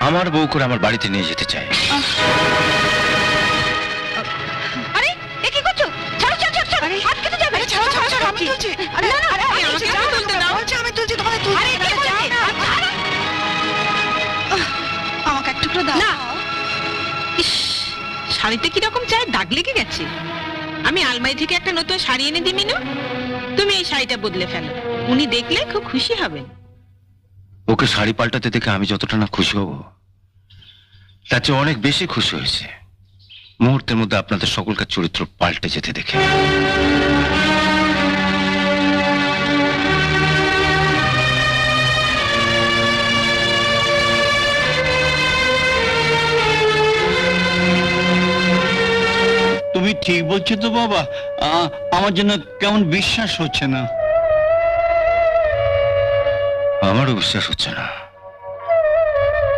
আমার বউ করে আমার বাড়িতে নিয়ে যেতে চাই। আরে এ কি করছো? ছাড়ো ছাড়ো ছাড়ো ছাড়ো, আটকে তো যাবে। ছাড়ো ছাড়ো ছাড়ো, আমি তুলছি। আরে না না, আরে আমাকে তুলতে দাও। বলছি আমি তুলছি, তোমাকে তুলতে। আরে কে বলছে? আমাকে এক টুকরো দাও। না। ইস, শাড়িতে কি রকম চায়, দাগ লেগে গেছে। আমি আলমারি থেকে একটা নতুন শাড়ি এনে দিই মিনু, তুমি এই শাড়িটা বদলে ফেলো। উনি দেখলে খুব খুশি হবেন। ওকে শাড়ি পাল্টাতে দেখে আমি যতটা না খুশি হব, তার চেয়ে অনেক বেশি খুশি হয়েছে মুহূর্তের মধ্যে আপনাদের সকলকার চরিত্র পাল্টে যেতে দেখে। তুমি ঠিক বলছো তো বাবা? আমার জন্য কেমন বিশ্বাস হচ্ছে না। আমারও বিশ্বাস হচ্ছে না।